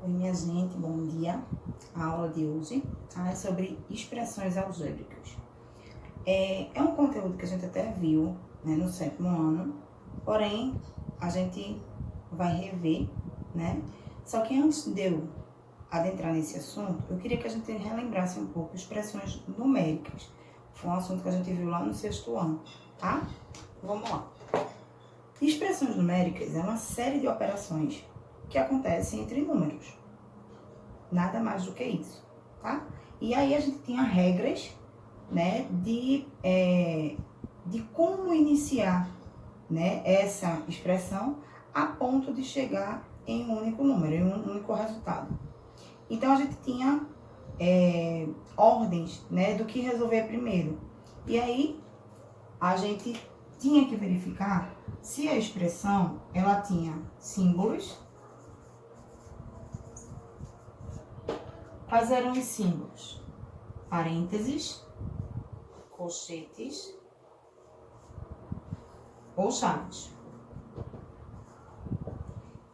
Oi, minha gente, bom dia. A aula de hoje é sobre expressões algébricas. É um conteúdo que a gente até viu, né, no 7º ano, porém a gente vai rever, né? Só que antes de eu adentrar nesse assunto, eu queria que a gente relembrasse um pouco expressões numéricas. Foi um assunto que a gente viu lá no 6º ano, tá? Vamos lá. Expressões numéricas é uma série de operações que acontecem entre números. Nada mais do que isso, tá? E aí a gente tinha regras, né, de como iniciar, né, essa expressão a ponto de chegar em um único número, em um único resultado. Então a gente tinha ordens, né, do que resolver primeiro. E aí a gente tinha que verificar se a expressão ela tinha símbolos. Quais eram os símbolos? Parênteses, colchetes ou chaves.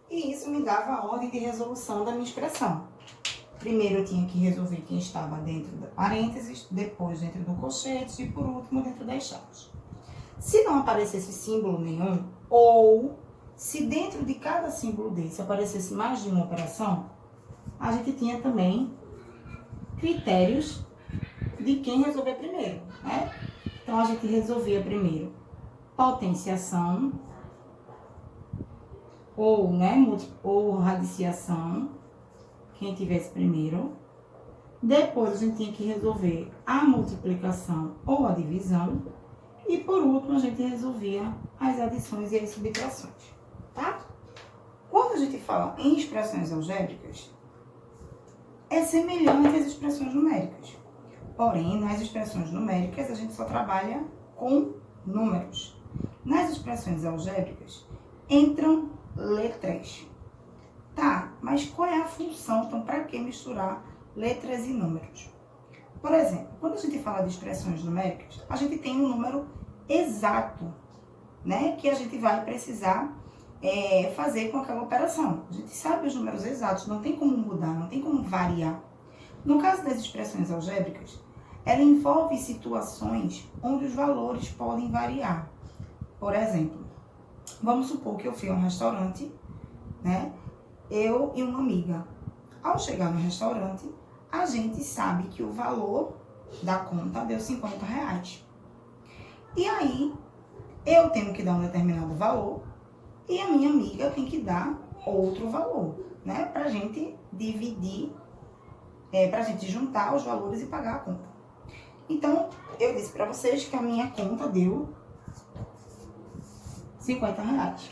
E isso me dava a ordem de resolução da minha expressão. Primeiro eu tinha que resolver quem estava dentro do parênteses, depois dentro do colchete e por último dentro das chaves. Se não aparecesse símbolo nenhum, ou se dentro de cada símbolo desse aparecesse mais de uma operação, a gente tinha também critérios de quem resolver primeiro, né? Então, a gente resolvia primeiro potenciação, ou, né, ou radiciação, quem tivesse primeiro. Depois, a gente tinha que resolver a multiplicação ou a divisão. E, por último, a gente resolvia as adições e as subtrações, tá? Quando a gente fala em expressões algébricas, é semelhante às expressões numéricas. Porém, nas expressões numéricas, a gente só trabalha com números. Nas expressões algébricas, entram letras. Tá, mas qual é a função? Então, para que misturar letras e números? Por exemplo, quando a gente fala de expressões numéricas, a gente tem um número exato, né? Que a gente vai precisar fazer com aquela operação. A gente sabe os números exatos, não tem como mudar, não tem como variar. No caso das expressões algébricas, ela envolve situações onde os valores podem variar. Por exemplo, vamos supor que eu fui a um restaurante, né? Eu e uma amiga. Ao chegar no restaurante, a gente sabe que o valor da conta deu R$50. E aí, eu tenho que dar um determinado valor e a minha amiga tem que dar outro valor, né? Pra gente dividir, pra gente juntar os valores e pagar a conta. Então, eu disse pra vocês que a minha conta deu R$50.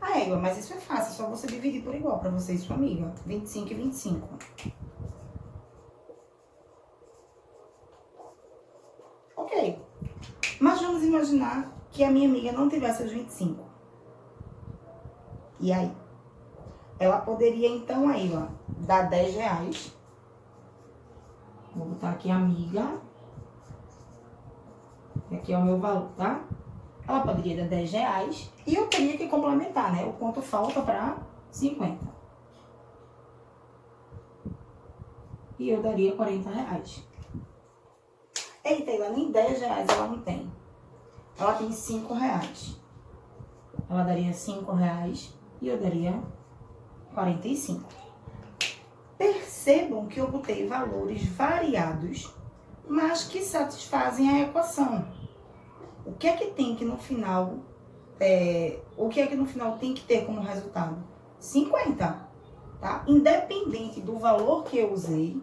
Ah, Égua, mas isso é fácil, é só você dividir por igual pra você e sua amiga. 25 e 25. Ok. Mas vamos imaginar que a minha amiga não tivesse os 25. E aí? Ela poderia, então, aí, ó, dar R$10. Vou botar aqui amiga. E aqui é o meu valor, tá? Ela poderia dar R$10 e eu teria que complementar, né? O quanto falta para 50. E eu daria R$40. Eita, ela nem R$10 ela não tem. Ela tem R$5. Ela daria R$5 e eu daria 45. Percebam que eu botei valores variados, mas que satisfazem a equação. O que é que tem que no final, o que é que no final tem que ter como resultado? 50, tá? Independente do valor que eu usei,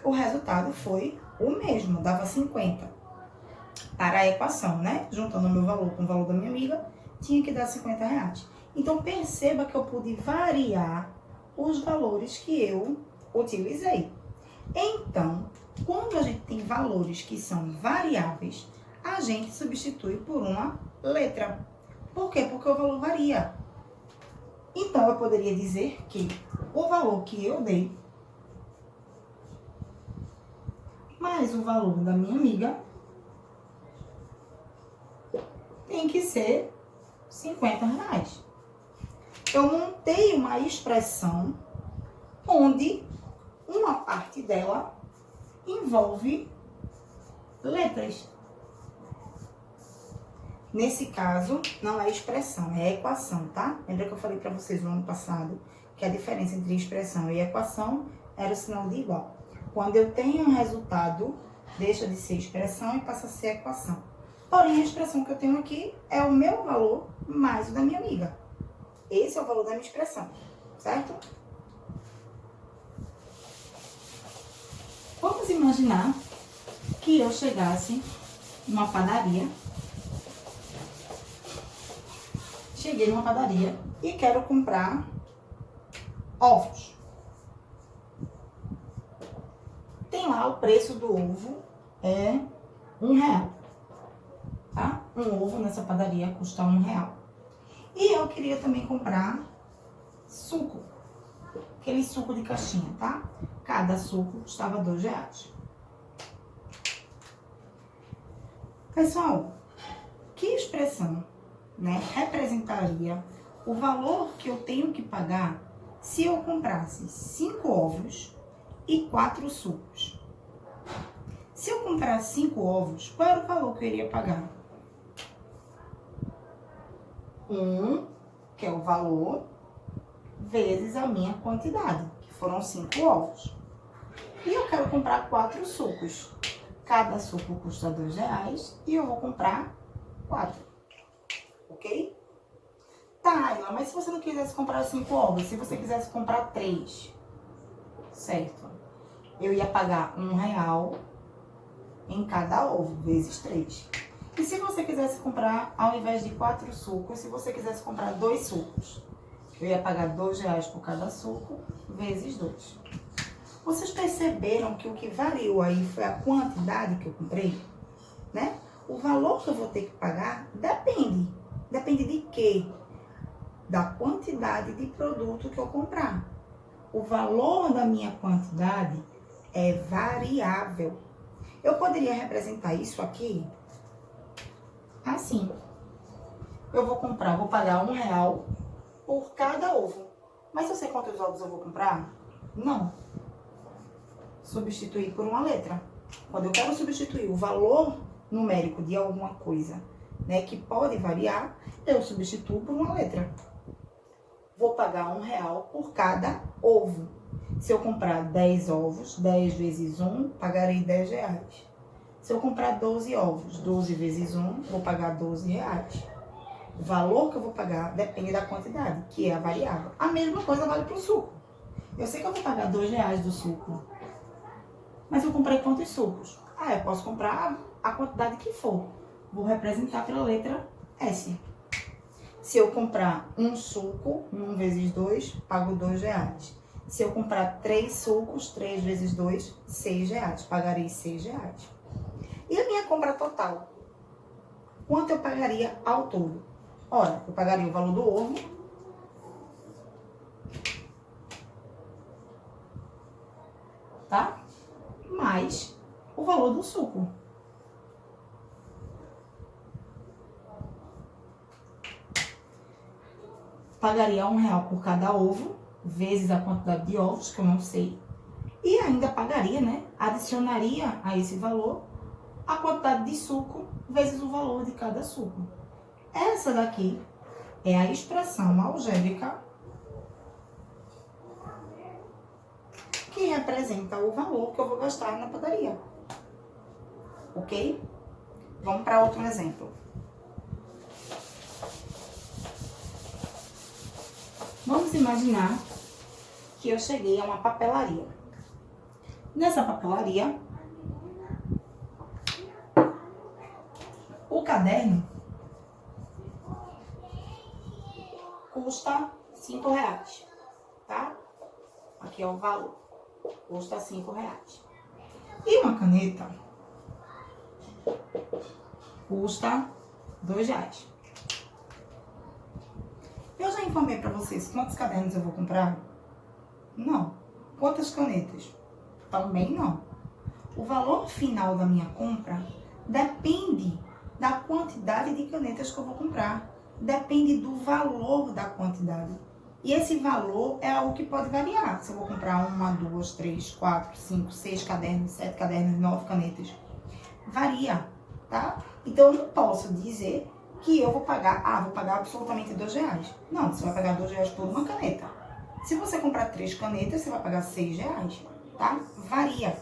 o resultado foi o mesmo, dava 50. Para a equação, né? Juntando o meu valor com o valor da minha amiga, tinha que dar R$50. Então, perceba que eu pude variar os valores que eu utilizei. Então, quando a gente tem valores que são variáveis, a gente substitui por uma letra. Por quê? Porque o valor varia. Então, eu poderia dizer que o valor que eu dei mais o valor da minha amiga tem que ser R$50. Eu montei uma expressão onde uma parte dela envolve letras. Nesse caso, não é expressão, é equação, tá? Lembra que eu falei para vocês no ano passado que a diferença entre expressão e equação era o sinal de igual. Quando eu tenho um resultado, deixa de ser expressão e passa a ser equação. Porém, a expressão que eu tenho aqui é o meu valor mais o da minha amiga. Esse é o valor da minha expressão, certo? Vamos imaginar que eu chegasse numa padaria. Cheguei numa padaria e quero comprar ovos. Tem lá o preço do ovo, é R$1, tá? Um ovo nessa padaria custa R$1. E eu queria também comprar suco, aquele suco de caixinha, tá? Cada suco custava R$2. Pessoal, que expressão, né, representaria o valor que eu tenho que pagar se eu comprasse 5 ovos e 4 sucos? Se eu comprar 5 ovos, qual era o valor que eu iria pagar? 1, que é o valor, vezes a minha quantidade, que foram 5 ovos. E eu quero comprar 4 sucos. Cada suco custa R$2 e eu vou comprar 4. Ok? Tá, Ayla, mas se você não quisesse comprar 5 ovos, se você quisesse comprar 3, certo? Eu ia pagar R$1 em cada ovo, vezes 3. E se você quisesse comprar, ao invés de 4 sucos, se você quisesse comprar 2 sucos, eu ia pagar R$2 por cada suco, vezes 2. Vocês perceberam que o que variou aí foi a quantidade que eu comprei, né? O valor que eu vou ter que pagar depende. Depende de quê? Da quantidade de produto que eu comprar. O valor da minha quantidade é variável. Eu poderia representar isso aqui assim. Eu vou pagar R$1 por cada ovo. Mas eu sei quantos ovos eu vou comprar? Não. Substituir por uma letra. Quando eu quero substituir o valor numérico de alguma coisa, né, que pode variar, eu substituo por uma letra. Vou pagar R$1 por cada ovo. Se eu comprar 10 ovos, 10 vezes 1, pagarei R$10. Se eu comprar 12 ovos, 12 vezes 1, vou pagar R$12. O valor que eu vou pagar depende da quantidade, que é a variável. A mesma coisa vale para o suco. Eu sei que eu vou pagar R$2 do suco, mas eu comprei quantos sucos? Eu posso comprar a quantidade que for. Vou representar pela letra S. Se eu comprar um suco, 1 vezes 2, pago R$2. Se eu comprar 3 sucos, 3 vezes 2, R$6. Pagarei R$6. E a minha compra total? Quanto eu pagaria ao todo? Ora, eu pagaria o valor do ovo, tá? Mais o valor do suco. Pagaria R$1 por cada ovo, vezes a quantidade de ovos, que eu não sei. E ainda pagaria, né? Adicionaria a esse valor a quantidade de suco, vezes o valor de cada suco. Essa daqui é a expressão algébrica que representa o valor que eu vou gastar na padaria. Ok? Vamos para outro exemplo. Vamos imaginar que eu cheguei a uma papelaria. Nessa papelaria, o caderno custa R$5, tá? Aqui é o valor. Custa R$5. E uma caneta custa R$2. Eu já informei para vocês quantos cadernos eu vou comprar? Não. Quantas canetas? Também não. O valor final da minha compra depende da quantidade de canetas que eu vou comprar. Depende do valor da quantidade. E esse valor é algo que pode variar. Se eu vou comprar 1, 2, 3, 4, 5, 6 cadernos, 7 cadernos, 9 canetas. Varia, tá? Então, eu não posso dizer que eu vou pagar, vou pagar absolutamente R$2. Não, você vai pagar R$2 por uma caneta. Se você comprar 3 canetas, você vai pagar R$6, tá? Varia.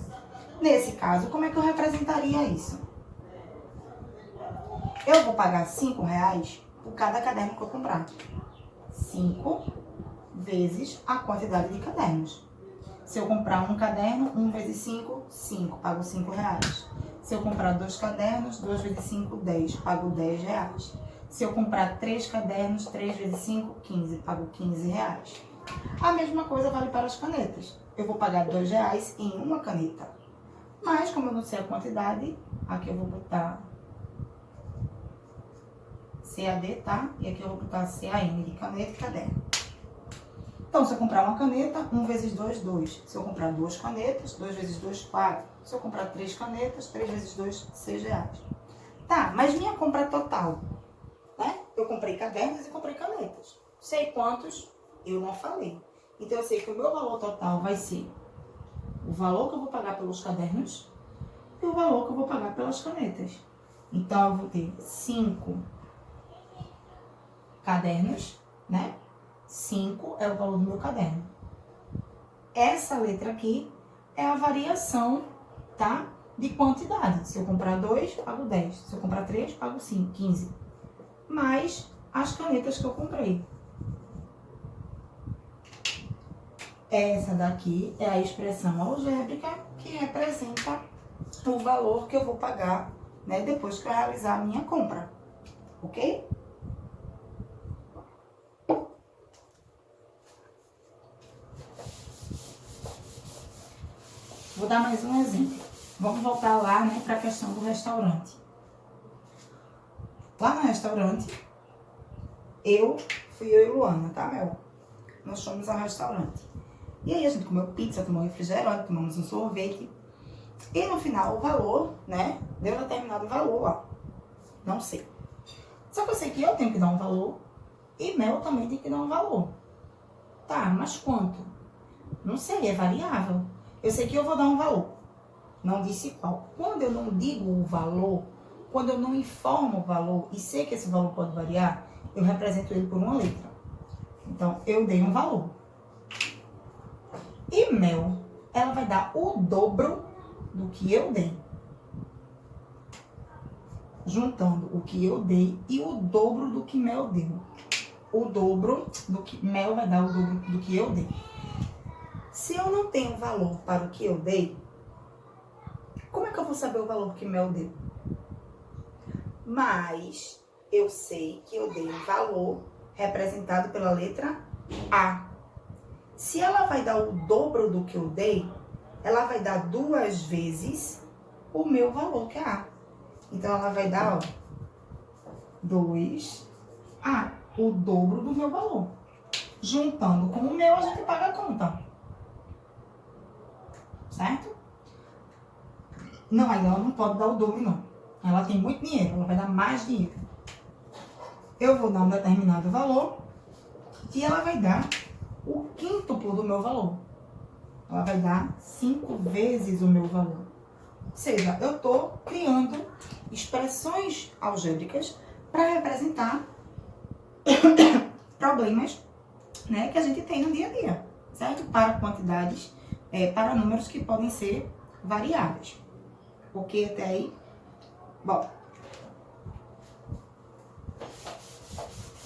Nesse caso, como é que eu representaria isso? Eu vou pagar R$5 por cada caderno que eu comprar. 5 vezes a quantidade de cadernos. Se eu comprar um caderno, 1 vezes 5, 5, pago R$5. Se eu comprar 2 cadernos, 2 vezes 5, 10, pago R$10. Se eu comprar 3 cadernos, 3 vezes 5, 15, pago R$15. A mesma coisa vale para as canetas. Eu vou pagar R$2 em uma caneta. Mas, como eu não sei a quantidade, aqui eu vou botar CAD, tá? E aqui eu vou botar CAN, de caneta e caderno. Então, se eu comprar uma caneta, 1 vezes 2, 2. Se eu comprar 2 canetas, 2 vezes 2, 4. Se eu comprar 3 canetas, 3 vezes 2, R$6. Tá, mas minha compra total, né? Eu comprei cadernos e comprei canetas. Sei quantos, eu não falei. Então, eu sei que o meu valor total vai ser o valor que eu vou pagar pelos cadernos e o valor que eu vou pagar pelas canetas. Então, eu vou ter 5 cadernos, né? 5 é o valor do meu caderno. Essa letra aqui é a variação, tá? De quantidade. Se eu comprar 2, pago 10. Se eu comprar 3, pago 5, 15. Mais as canetas que eu comprei. Essa daqui é a expressão algébrica que representa o valor que eu vou pagar, né? Depois que eu realizar a minha compra. Ok? Vou dar mais um exemplo. Vamos voltar lá, né, para a questão do restaurante. Lá no restaurante, eu e Luana, tá, Mel? Nós fomos ao restaurante. E aí a gente comeu pizza, tomou refrigerante, tomamos um sorvete. E no final o valor, né, deu determinado valor, ó. Não sei. Só que eu sei que eu tenho que dar um valor e Mel também tem que dar um valor. Tá, mas quanto? Não sei, é variável. Eu sei que eu vou dar um valor. Não disse qual. Quando eu não digo o valor, quando eu não informo o valor e sei que esse valor pode variar, eu represento ele por uma letra. Então, eu dei um valor. E Mel, ela vai dar o dobro do que eu dei. Juntando o que eu dei e o dobro do que Mel deu. O dobro do que Mel vai dar o dobro do que eu dei. Se eu não tenho valor para o que eu dei, como é que eu vou saber o valor que Mel deu? Mas eu sei que eu dei um valor representado pela letra A. Se ela vai dar o dobro do que eu dei, ela vai dar 2 vezes o meu valor, que é A. Então, ela vai dar, ó, 2A, o dobro do meu valor. Juntando com o meu, a gente paga a conta. Certo? Não, aí ela não pode dar o dobro, não. Ela tem muito dinheiro, ela vai dar mais dinheiro. Eu vou dar um determinado valor e ela vai dar o quíntuplo do meu valor. Ela vai dar 5 vezes o meu valor. Ou seja, eu estou criando expressões algébricas para representar problemas, né, que a gente tem no dia a dia, certo? Para quantidades, para números que podem ser variáveis. Ok até aí? Bom,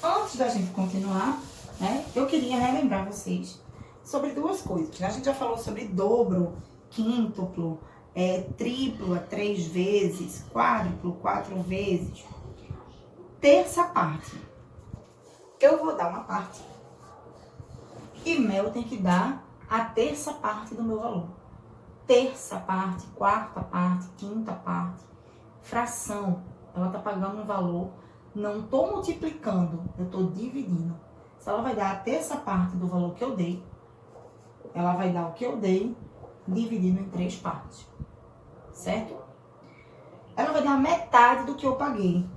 antes da gente continuar, né, eu queria relembrar vocês sobre 2 coisas. A gente já falou sobre dobro, quíntuplo, triplo, 3 vezes, quádruplo, 4 vezes. Terça parte. Eu vou dar uma parte e Mel tem que dar a terça parte do meu valor. Terça parte, quarta parte, quinta parte. Fração, ela tá pagando um valor, não tô multiplicando, eu tô dividindo. Se ela vai dar a terça parte do valor que eu dei, ela vai dar o que eu dei dividido em 3 partes, certo? Ela vai dar a metade do que eu paguei.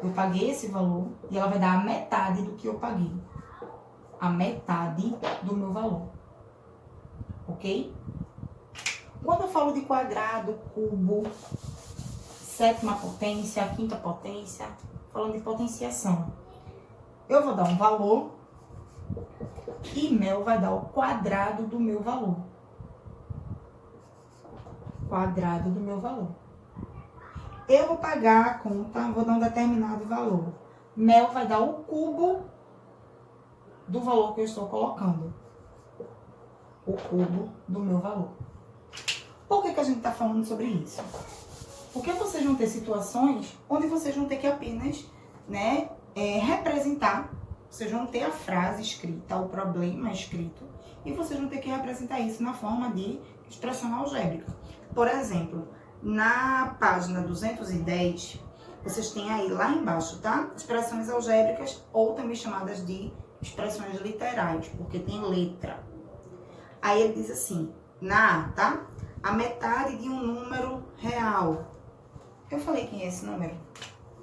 Eu paguei esse valor e ela vai dar a metade do que eu paguei. a metade do meu valor. Ok? Quando eu falo de quadrado, cubo, sétima potência, quinta potência, falando de potenciação, eu vou dar um valor e Mel vai dar o quadrado do meu valor. Quadrado do meu valor. Eu vou pagar a conta, vou dar um determinado valor. Mel vai dar o cubo do valor que eu estou colocando. O cubo do meu valor. Por que a gente está falando sobre isso? Porque vocês vão ter situações onde vocês vão ter que apenas, né, representar. Vocês vão ter a frase escrita, o problema escrito, e vocês vão ter que representar isso na forma de expressão algébrica. Por exemplo, na página 210, vocês têm aí lá embaixo, tá? Expressões algébricas, ou também chamadas de expressões literais, porque tem letra. Aí ele diz assim, na A, tá? A metade de um número real. Eu falei quem é esse número?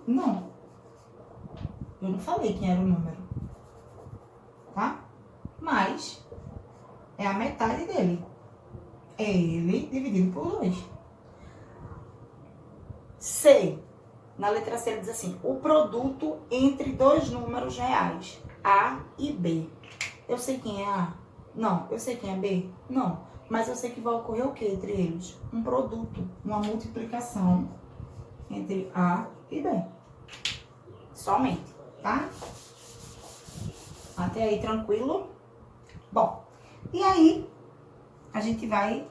Não. Eu não falei quem era o número. Tá? Mas é a metade dele. É ele dividido por 2. C. Na letra C ele diz assim, o produto entre dois números reais, A e B. Eu sei quem é A? Não. Eu sei quem é B? Não. Mas eu sei que vai ocorrer o que entre eles? Um produto, uma multiplicação entre A e B. Somente, tá? Até aí, tranquilo? Bom, e aí a gente vai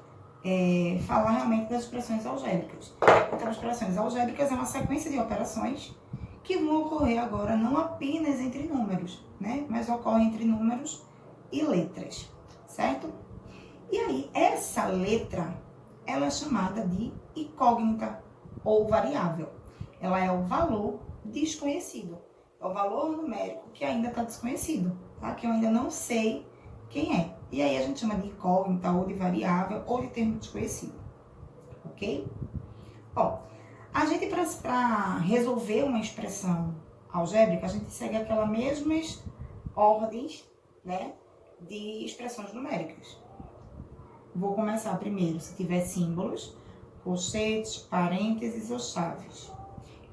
falar realmente das expressões algébricas. Então, as expressões algébricas é uma sequência de operações que vão ocorrer agora não apenas entre números, né? Mas ocorrem entre números e letras, certo? E aí, essa letra, ela é chamada de incógnita ou variável. Ela é o valor desconhecido. É o valor numérico que ainda está desconhecido, tá? Que eu ainda não sei quem é. E aí a gente chama de incógnita ou de variável ou de termo desconhecido, ok? Bom, a gente para resolver uma expressão algébrica, a gente segue aquelas mesmas ordens, né, de expressões numéricas. Vou começar primeiro, se tiver símbolos, colchetes, parênteses ou chaves.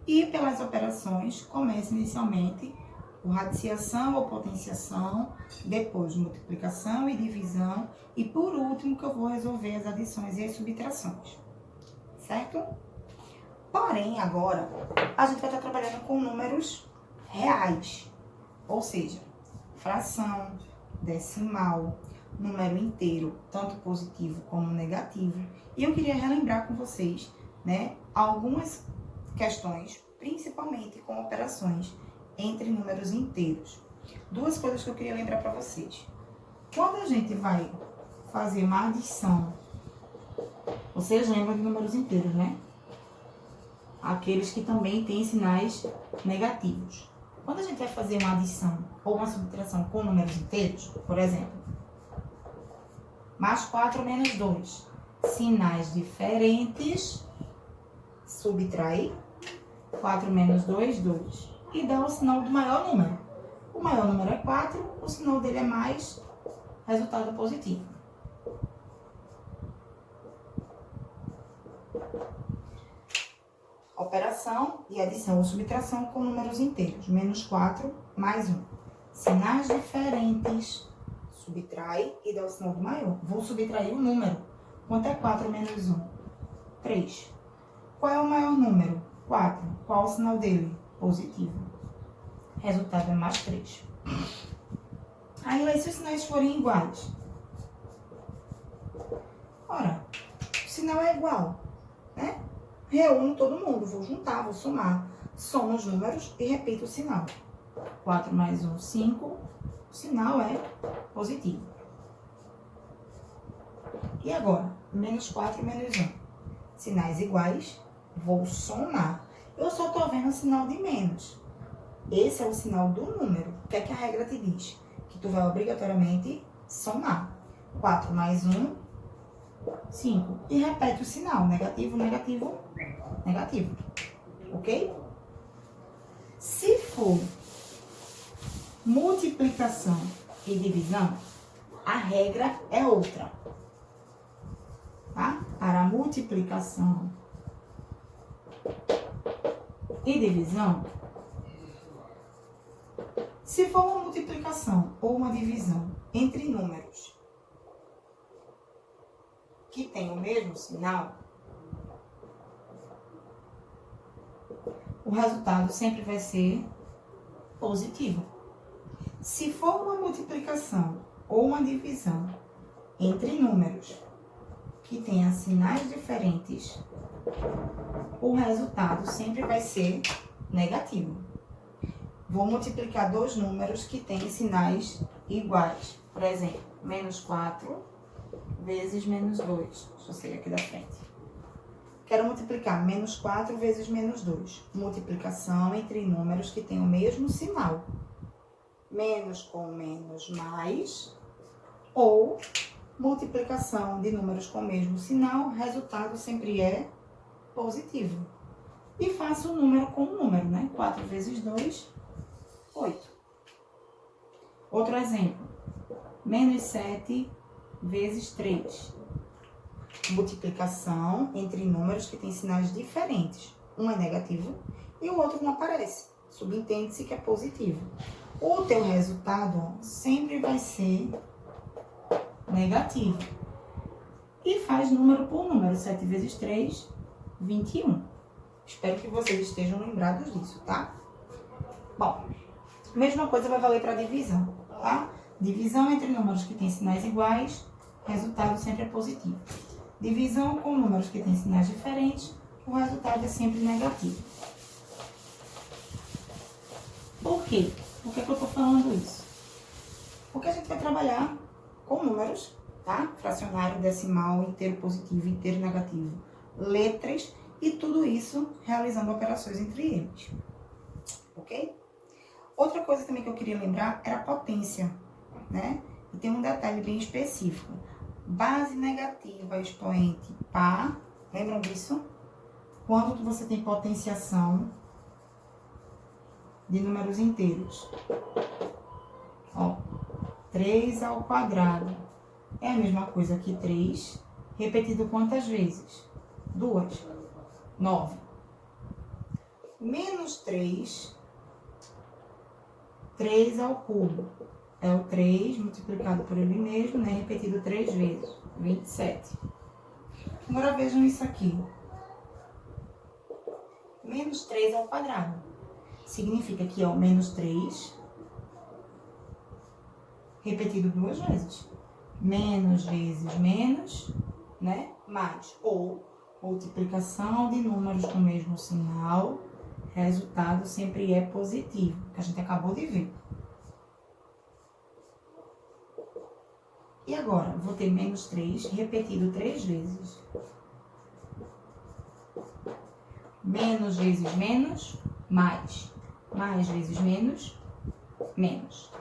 E pelas operações, começa inicialmente com radiciação ou potenciação, depois multiplicação e divisão, e por último que eu vou resolver as adições e as subtrações, certo? Porém, agora, a gente vai estar trabalhando com números reais, ou seja, fração, decimal, número inteiro, tanto positivo como negativo. E eu queria relembrar com vocês, né, algumas questões, principalmente com operações entre números inteiros. Duas coisas que eu queria lembrar para vocês. Quando a gente vai fazer uma adição, vocês lembram de números inteiros, né? Aqueles que também têm sinais negativos. Quando a gente vai fazer uma adição ou uma subtração com números inteiros, por exemplo, mais 4 menos 2, sinais diferentes, subtrai 4 menos 2, 2. E dá o sinal do maior número. O maior número é 4, o sinal dele é mais, resultado positivo. Operação de adição ou subtração com números inteiros. Menos 4, mais 1. Sinais diferentes, subtrai e dá o sinal do maior. Vou subtrair o número. Quanto é 4 menos 1? 3. Qual é o maior número? 4. Qual o sinal dele? Positivo. Resultado é mais 3. Aí, se os sinais forem iguais? Ora, o sinal é igual, né? Reúno todo mundo, vou juntar, vou somar. Somo os números e repito o sinal. 4 mais 1, 5. O sinal é positivo. E agora? Menos 4 e menos 1. Sinais iguais, vou somar. Eu só estou vendo o sinal de menos. Esse é o sinal do número. O que é que a regra te diz? Que tu vai obrigatoriamente somar. 4 mais 1, 5. E repete o sinal. Negativo, negativo, negativo. Ok? Se for multiplicação e divisão, a regra é outra, tá? Para multiplicação e divisão, se for uma multiplicação ou uma divisão entre números que têm o mesmo sinal, o resultado sempre vai ser positivo. Se for uma multiplicação ou uma divisão entre números que tenham sinais diferentes, o resultado sempre vai ser negativo. Vou multiplicar dois números que têm sinais iguais. Por exemplo, menos 4 vezes menos 2. Deixa eu sair aqui da frente. Quero multiplicar menos 4 vezes menos 2. Multiplicação entre números que têm o mesmo sinal. Menos com menos mais. Ou multiplicação de números com o mesmo sinal, o resultado sempre é positivo. E faço o número com o número, né? 4 vezes 2, 8. Outro exemplo. Menos 7 vezes 3. Multiplicação entre números que têm sinais diferentes. Um é negativo e o outro não aparece. Subentende-se que é positivo. O teu resultado sempre vai ser negativo. E faz número por número. 7 vezes 3, 21. Espero que vocês estejam lembrados disso, tá? Bom, mesma coisa vai valer para divisão, tá? Divisão entre números que têm sinais iguais, resultado sempre é positivo. Divisão com números que têm sinais diferentes, o resultado é sempre negativo. Por quê? Por que eu tô falando isso? Porque a gente vai trabalhar com números, tá? Fracionário, decimal, inteiro positivo, inteiro negativo, letras e tudo isso realizando operações entre eles. Ok? Outra coisa também que eu queria lembrar era a potência, né? E tem um detalhe bem específico. Base negativa, expoente par, lembram disso? Quando você tem potenciação de números inteiros. Ó, 3 ao quadrado é a mesma coisa que 3, repetido quantas vezes? 2. 9. Menos 3, 3 ao cubo. É o 3 multiplicado por ele mesmo, né? Repetido 3 vezes. 27. Agora vejam isso aqui. Menos 3 ao quadrado. Significa que é o menos 3 repetido 2 vezes. Menos vezes menos, né? Mais. Ou multiplicação de números com o mesmo sinal. Resultado sempre é positivo, que a gente acabou de ver. E agora, vou ter menos 3 repetido 3 vezes. Menos vezes menos, mais. Mais vezes menos, menos.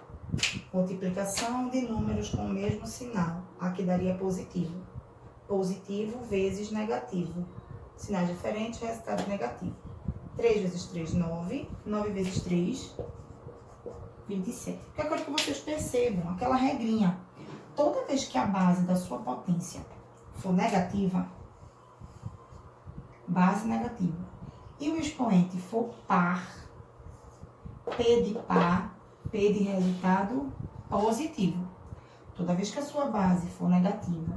Multiplicação de números com o mesmo sinal. Aqui daria positivo. Positivo vezes negativo. Sinais diferentes, resultado negativo. 3 vezes 3, 9. 9 vezes 3, 27. O que eu quero que vocês percebam, aquela regrinha. Toda vez que a base da sua potência for negativa, base negativa, e o expoente for par, P de par, P de resultado positivo. Toda vez que a sua base for negativa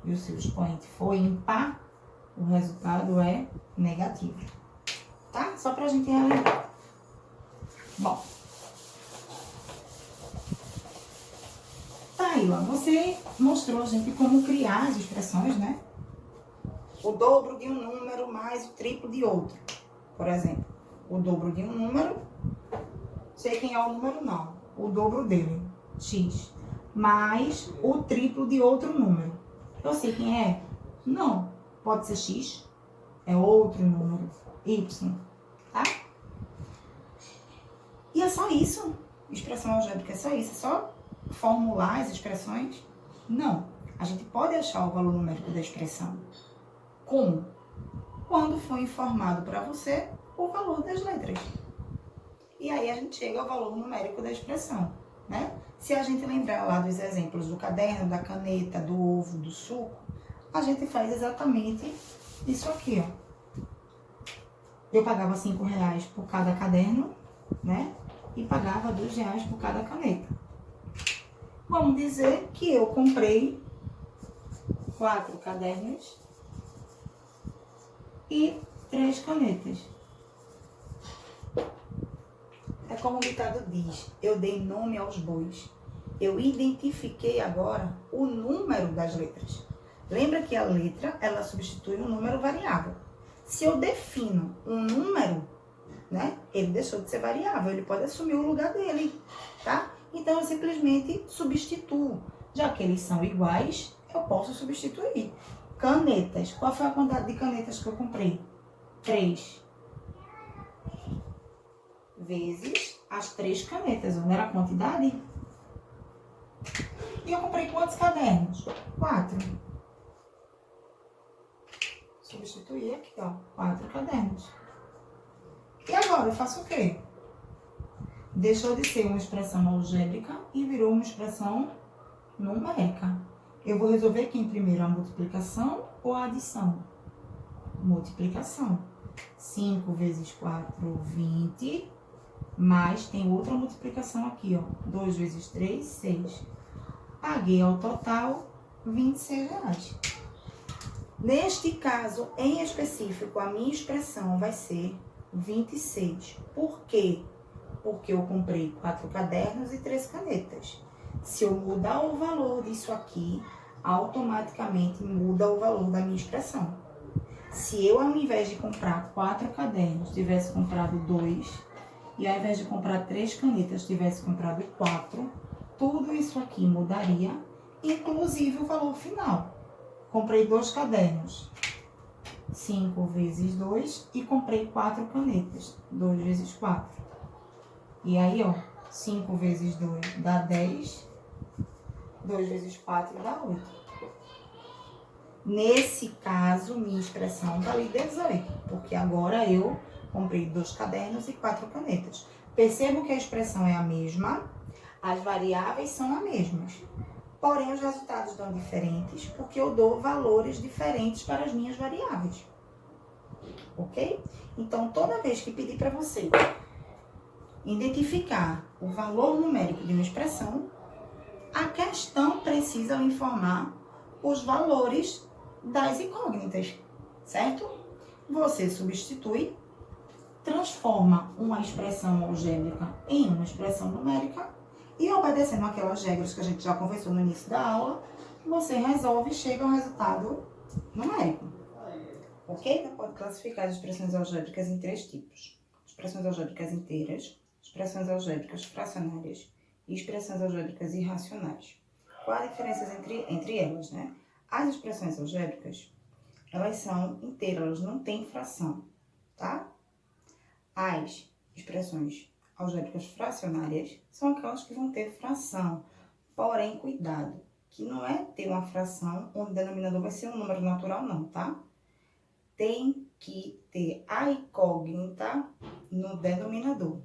e o seu expoente for impar, o resultado é negativo. Tá? Só pra gente relembrar. Bom. Tá aí, ó. Você mostrou a gente como criar as expressões, né? O dobro de um número mais o triplo de outro. Por exemplo, o dobro de um número, sei quem é o número não, o dobro dele, x, mais o triplo de outro número. Eu sei quem é? Não. Pode ser x, é outro número, y, tá? E é só isso. Expressão algébrica é só isso, é só formular as expressões? Não. A gente pode achar o valor numérico da expressão. Como? Quando for informado para você o valor das letras. E aí a gente chega ao valor numérico da expressão, né? Se a gente lembrar lá dos exemplos do caderno, da caneta, do ovo, do suco, a gente faz exatamente isso aqui, ó. Eu pagava R$5 por cada caderno, né? E pagava R$2 por cada caneta. Vamos dizer que eu comprei 4 cadernos e 3 canetas. É como o ditado diz, eu dei nome aos bois. Eu identifiquei agora o número das letras. Lembra que a letra, ela substitui um número variável. Se eu defino um número, né, ele deixou de ser variável, ele pode assumir o lugar dele, tá? Então, eu simplesmente substituo. Já que eles são iguais, eu posso substituir. Canetas. Qual foi a quantidade de canetas que eu comprei? 3. Vezes as 3 canetas. Não era a quantidade? E eu comprei quantos cadernos? 4. Substituir aqui, ó. 4 cadernos. E agora eu faço o quê? Deixou de ser uma expressão algébrica e virou uma expressão numérica. Eu vou resolver aqui em primeiro a multiplicação ou a adição? Multiplicação. 5 vezes 4, 20. Mas tem outra multiplicação aqui, ó. 2 vezes 3, 6. Paguei ao total R$26. Neste caso, em específico, a minha expressão vai ser 26. Por quê? Porque eu comprei 4 cadernos e 3 canetas. Se eu mudar o valor disso aqui, automaticamente muda o valor da minha expressão. Se eu, ao invés de comprar 4 cadernos, tivesse comprado 2, e ao invés de comprar 3 canetas, tivesse comprado 4, tudo isso aqui mudaria, inclusive o valor final. Comprei 2 cadernos, 5 vezes 2, e comprei 4 canetas, 2 vezes 4. E aí, ó, 5 vezes 2 dá 10, 2 vezes 4 dá 8. Nesse caso, minha expressão dá ali 18, porque agora eu comprei 2 cadernos e 4 canetas. Percebo que a expressão é a mesma, as variáveis são as mesmas. Porém, os resultados dão diferentes, porque eu dou valores diferentes para as minhas variáveis. Ok? Então, toda vez que pedir para você identificar o valor numérico de uma expressão, a questão precisa lhe informar os valores das incógnitas, certo? Você substitui, transforma uma expressão algébrica em uma expressão numérica e, obedecendo aquelas regras que a gente já conversou no início da aula, você resolve e chega ao resultado numérico. Ok? Então, pode classificar as expressões algébricas em 3 tipos. Expressões algébricas inteiras, expressões algébricas fracionárias e expressões algébricas irracionais. Qual a diferença entre elas, né? As expressões algébricas, elas são inteiras, elas não têm fração, tá? As expressões algébricas fracionárias são aquelas que vão ter fração. Porém, cuidado, que não é ter uma fração onde o denominador vai ser um número natural, não, tá? Tem que ter a incógnita no denominador,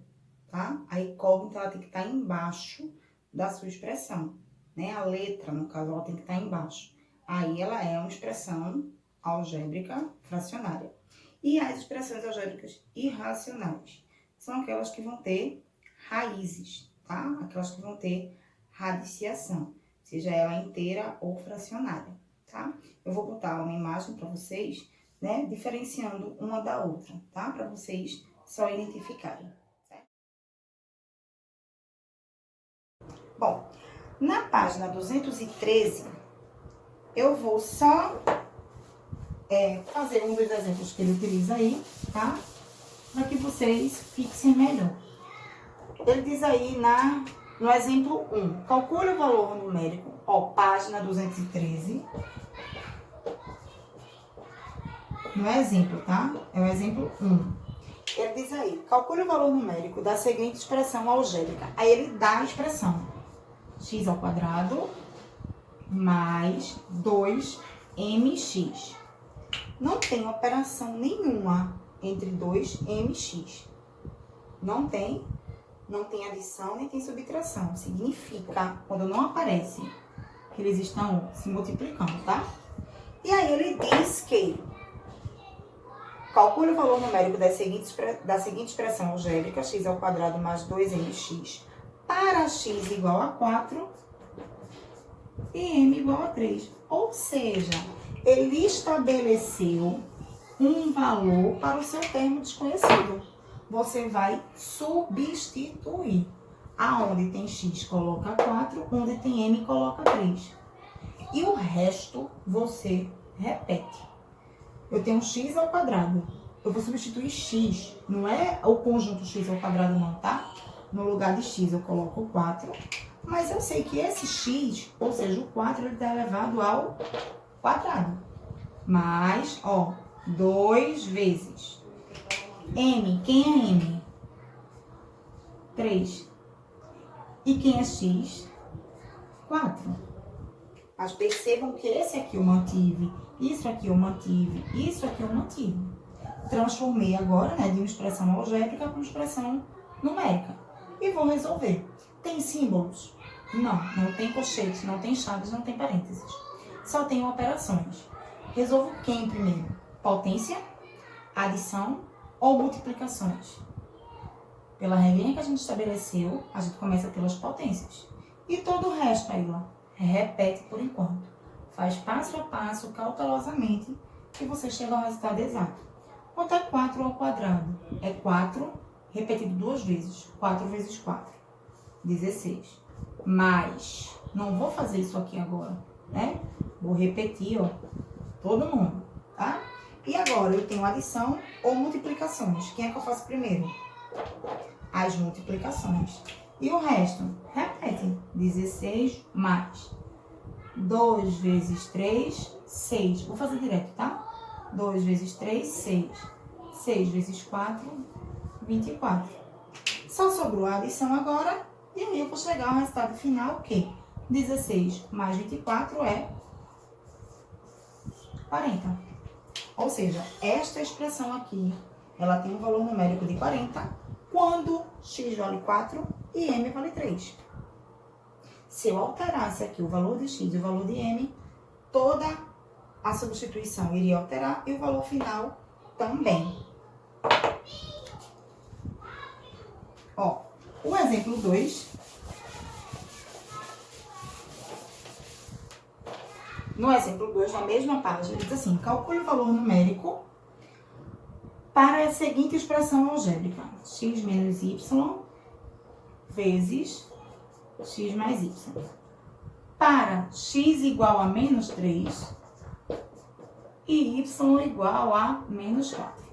tá? A incógnita ela tem que estar embaixo da sua expressão, né? A letra, no caso, ela tem que estar embaixo. Aí ela é uma expressão algébrica fracionária. E as expressões algébricas irracionais são aquelas que vão ter raízes, tá? Aquelas que vão ter radiciação, seja ela inteira ou fracionária, tá? Eu vou botar uma imagem para vocês, né? Diferenciando uma da outra, tá? Para vocês só identificarem, certo? Bom, na página 213, eu vou só fazer um dos exemplos que ele utiliza aí, tá? Para que vocês fixem melhor. Ele diz aí no exemplo 1, calcule o valor numérico, ó, página 213. No exemplo, tá? É o exemplo 1. Ele diz aí, calcule o valor numérico da seguinte expressão algébrica. Aí ele dá a expressão x² mais 2mx. Não tem operação nenhuma entre 2mx. Não tem não tem adição nem tem subtração. Significa, quando não aparece, que eles estão se multiplicando, tá? E aí ele diz que calcule o valor numérico da seguinte expressão algébrica, x ao quadrado mais 2mx, para x igual a 4 e m igual a 3. Ou seja, ele estabeleceu um valor para o seu termo desconhecido. Você vai substituir. Aonde tem x, coloca 4. Onde tem m, coloca 3. E o resto, você repete. Eu tenho x ao quadrado. Eu vou substituir x. Não é o conjunto x ao quadrado não, tá? No lugar de x eu coloco 4. Mas eu sei que esse x, ou seja, o 4, ele está elevado ao quadrado. Mas, ó, 2 vezes. M, quem é M? 3. E quem é x? 4. Mas percebam que esse aqui eu mantive, isso aqui eu mantive, isso aqui eu mantive. Transformei agora, né, de uma expressão algébrica para uma expressão numérica. E vou resolver. Tem símbolos? Não tem colchetes, não tem chaves, não tem parênteses. Só tem operações. Resolvo quem primeiro? Potência, adição ou multiplicações? Pela regrinha que a gente estabeleceu, a gente começa pelas potências. E todo o resto aí, ó, repete por enquanto. Faz passo a passo, cautelosamente, que você chega ao resultado exato. Quanto é 4 ao quadrado? É 4 repetido 2 vezes. 4 vezes 4. 16. Mais. Não vou fazer isso aqui agora, né? Vou repetir, ó, todo mundo, tá? E agora eu tenho adição ou multiplicações. Quem é que eu faço primeiro? As multiplicações. E o resto? Repete. 16 mais 2 vezes 3, 6. Vou fazer direto, tá? 2 vezes 3, 6. 6 vezes 4, 24. Só sobrou a adição agora. E aí eu vou chegar ao resultado final, que 16 mais 24 é 40. Ou seja, esta expressão aqui, ela tem um valor numérico de 40, quando x vale 4 e m vale 3. Se eu alterasse aqui o valor de x e o valor de m, toda a substituição iria alterar e o valor final também. Ó, o exemplo 2. No exemplo 2, na mesma página, diz assim: calcule o valor numérico para a seguinte expressão algébrica: x menos y vezes x mais y. Para x igual a menos 3 e y igual a menos 4.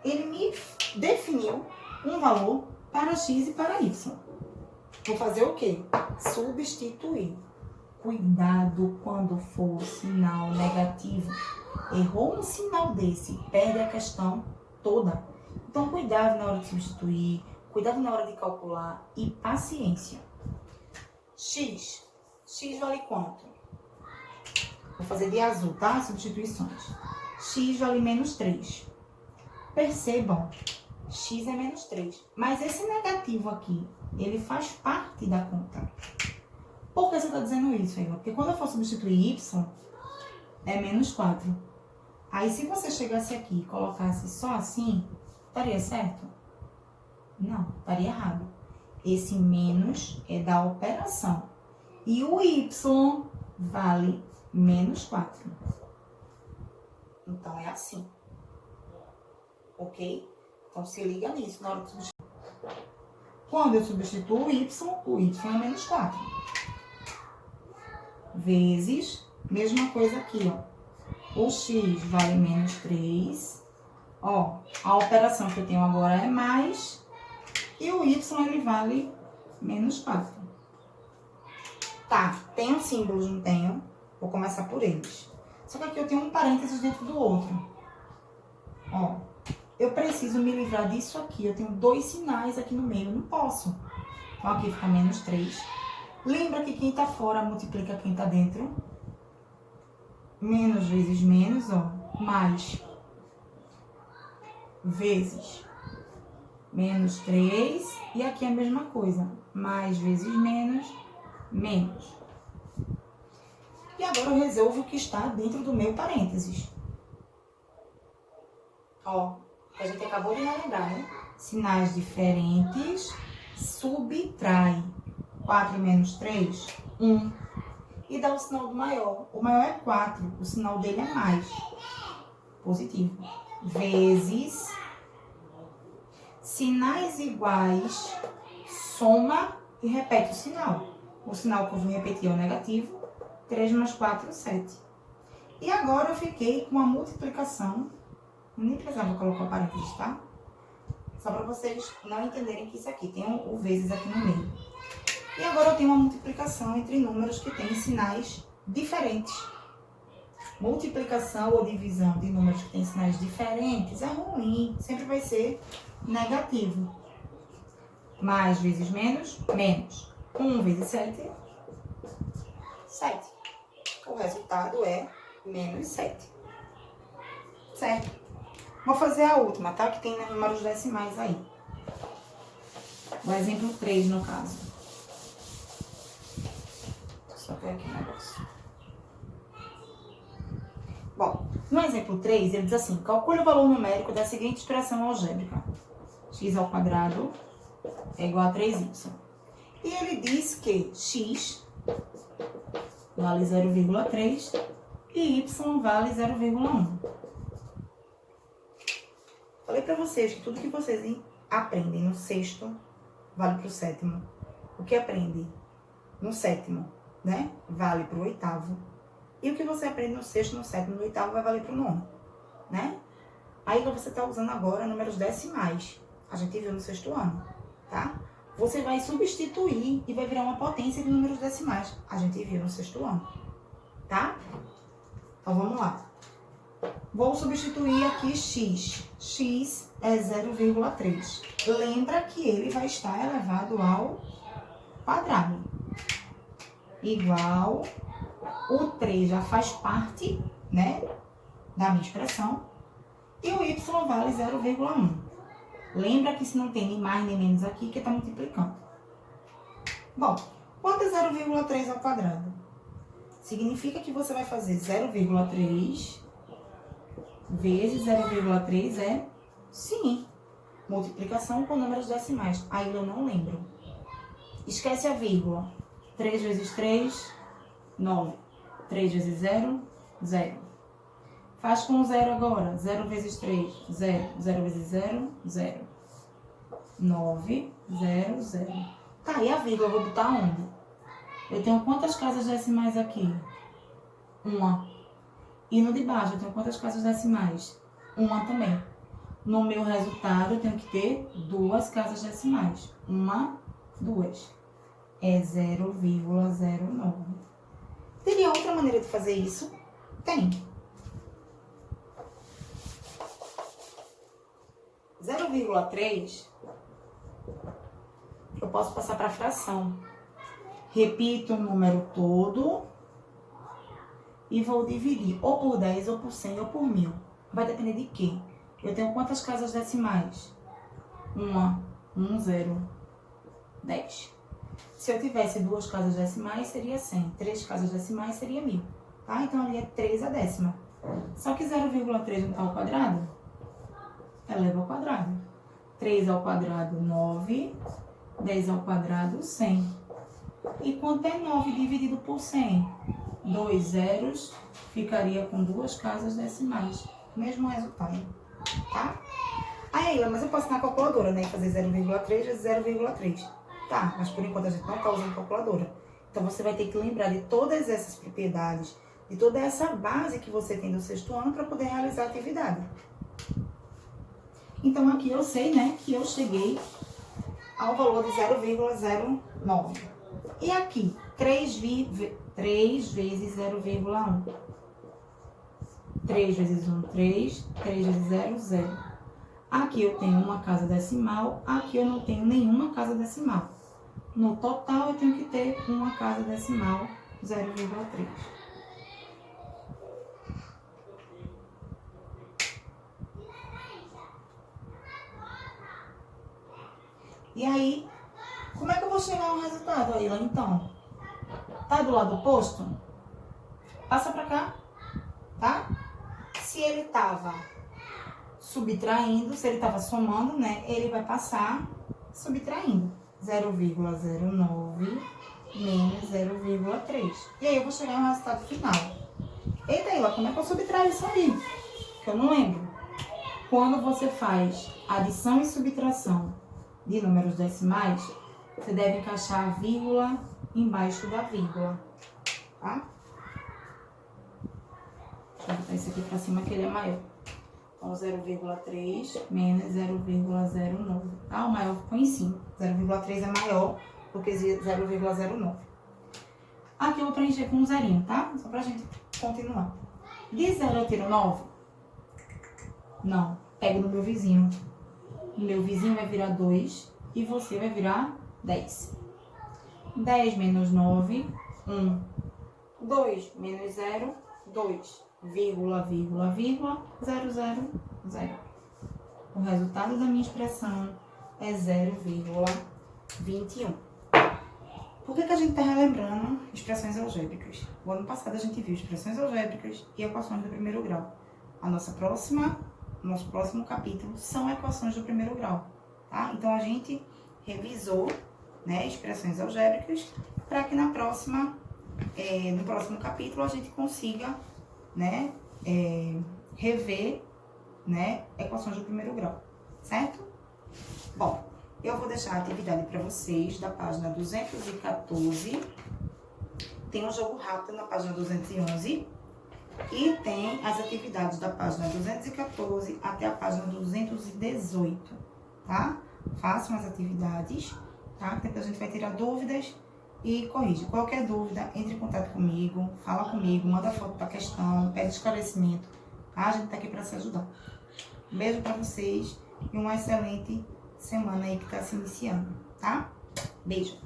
Ele me definiu um valor para x e para y. Vou fazer o quê? Substituir. Cuidado quando for sinal negativo. Errou um sinal desse, perde a questão toda. Então, cuidado na hora de substituir, cuidado na hora de calcular e paciência. X vale quanto? Vou fazer de azul, tá? Substituições. X vale menos 3. Percebam, x é menos 3. Mas esse negativo aqui, ele faz parte da conta. Por que você está dizendo isso, Eva? Porque quando eu for substituir y, é menos 4. Aí, se você chegasse aqui e colocasse só assim, estaria certo? Não, estaria errado. Esse menos é da operação. E o y vale menos 4. Então, é assim. Ok? Então, se liga nisso na hora de substituir. Quando eu substituo o y é menos 4. Vezes, mesma coisa aqui, ó. O x vale menos 3. Ó, a operação que eu tenho agora é mais. E o y, ele vale menos 4. Tá, tenho símbolos, não tenho? Vou começar por eles. Só que aqui eu tenho um parênteses dentro do outro. Ó, eu preciso me livrar disso aqui. Eu tenho 2 sinais aqui no meio, não posso. Então, aqui fica menos 3. Lembra que quem tá fora multiplica quem tá dentro. Menos vezes menos, ó. Mais. Vezes. menos 3, e aqui a mesma coisa, mais vezes menos, menos. E agora eu resolvo o que está dentro do meu parênteses. Ó, a gente acabou de relembrar, né? Sinais diferentes, subtrai 4 menos 3, 1. E dá o sinal do maior. O maior é 4, o sinal dele é mais. Positivo. Vezes sinais iguais, soma e repete o sinal. O sinal que eu vou repetir é o negativo. 3 mais 4, 7. E agora eu fiquei com a multiplicação. Nem precisava colocar o parênteses, tá? Só para vocês não entenderem que isso aqui tem o vezes aqui no meio. E agora eu tenho uma multiplicação entre números que têm sinais diferentes. Multiplicação ou divisão de números que têm sinais diferentes é ruim, sempre vai ser negativo. Mais vezes menos, menos. 1 vezes 7, 7. O resultado é menos 7. Certo? Vou fazer a última, tá? Que tem números decimais aí. O exemplo 3, no caso. Só ver aqui o negócio. Bom, no exemplo 3, ele diz assim: calcule o valor numérico da seguinte expressão algébrica. X ao quadrado é igual a 3y. E ele diz que x vale 0,3 e y vale 0,1. Falei pra vocês que tudo que vocês aprendem no sexto vale pro sétimo. O que aprende no sétimo, né, vale pro oitavo. E o que você aprende no sexto, no sétimo, no oitavo vai valer pro nono, né? Aí você tá usando agora números decimais. A gente viu no sexto ano, tá? Você vai substituir e vai virar uma potência de números decimais. A gente viu no sexto ano, tá? Então vamos lá. Vou substituir aqui x. X é 0,3. Lembra que ele vai estar elevado ao quadrado. Igual, o 3 já faz parte, né, da minha expressão. E o y vale 0,1. Lembra que se não tem nem mais nem menos aqui, que está multiplicando. Bom, quanto é 0,3 ao quadrado? Significa que você vai fazer 0,3 vezes 0,3 é, sim, multiplicação com números decimais. Ainda eu não lembro. Esquece a vírgula. 3 vezes 3, 9. 3 vezes 0, 0. Faz com 0 agora. 0 vezes 3, 0. 0 vezes 0, 0. 9, 0, 0. Tá, e a vírgula eu vou botar onde? Eu tenho quantas casas decimais aqui? Uma. E no de baixo eu tenho quantas casas decimais? Uma também. No meu resultado eu tenho que ter 2 casas decimais. 1, 2. É 0,09. Teria outra maneira de fazer isso? Tem. 0,3 eu posso passar para fração. Repito o número todo e vou dividir ou por 10, ou por 100, ou por 1000. Vai depender de quê? Eu tenho quantas casas decimais? 1, 0, 10. Se eu tivesse 2 casas decimais, seria 100. 3 casas decimais, seria 1000. Tá? Então, ali é 3 a décima. Só que 0,3 não está ao quadrado? Eleva ao quadrado. 3 ao quadrado, 9. 10 ao quadrado, 100. E quanto é 9 dividido por 100? 2 zeros, ficaria com 2 casas decimais. Mesmo resultado, tá? Aí, mas eu posso ir na calculadora, né? E fazer 0,3 vezes 0,3. Tá, mas por enquanto a gente não tá usando calculadora. Então, você vai ter que lembrar de todas essas propriedades, de toda essa base que você tem do sexto ano para poder realizar a atividade. Então, aqui eu sei, né, que eu cheguei ao valor de 0,09. E aqui, 3 vezes 0,1. 3 vezes 1, 3. 3 vezes 0, 0. Aqui eu tenho uma casa decimal, aqui eu não tenho nenhuma casa decimal. No total, eu tenho que ter uma casa decimal, 0,3. E aí, como é que eu vou chegar ao resultado aí, então? Tá do lado oposto? Passa pra cá, tá? Se ele tava subtraindo, se ele tava somando, né? Ele vai passar subtraindo. 0,09 menos 0,3. E aí eu vou chegar no resultado final. Eita, Ila, como é que eu subtraio isso aí? Que eu não lembro. Quando você faz adição e subtração de números decimais, você deve encaixar a vírgula embaixo da vírgula, tá? Deixa eu botar isso aqui pra cima que ele é maior. Então, 0,3 menos 0,09. Ah, o maior ficou em cima. 0,3 é maior do que 0,09. Aqui eu vou preencher com um zerinho, tá? Só pra gente continuar. De 0 eu tiro 9? Não. Pego no meu vizinho. O meu vizinho vai virar 2 e você vai virar 10. 10 menos 9, 1. 2 menos 0, 2. Vírgula, vírgula, vírgula, 0, 0, 0. O resultado da minha expressão é 0,21. Por que a gente está relembrando expressões algébricas? O ano passado a gente viu expressões algébricas e equações do primeiro grau. Nosso próximo capítulo são equações do primeiro grau, tá? Então, a gente revisou, né, expressões algébricas para que no próximo capítulo a gente consiga, né, rever, né, equações do primeiro grau, certo? Bom, eu vou deixar a atividade para vocês da página 214. Tem um jogo rápido na página 211 e tem as atividades da página 214 até a página 218, tá? Façam as atividades, tá? Depois a gente vai tirar dúvidas e corrige. Qualquer dúvida, entre em contato comigo, fala comigo, manda foto da questão, pede esclarecimento, tá? A gente tá aqui para se ajudar. Um beijo para vocês e uma excelente semana aí que tá se iniciando, tá? Beijo!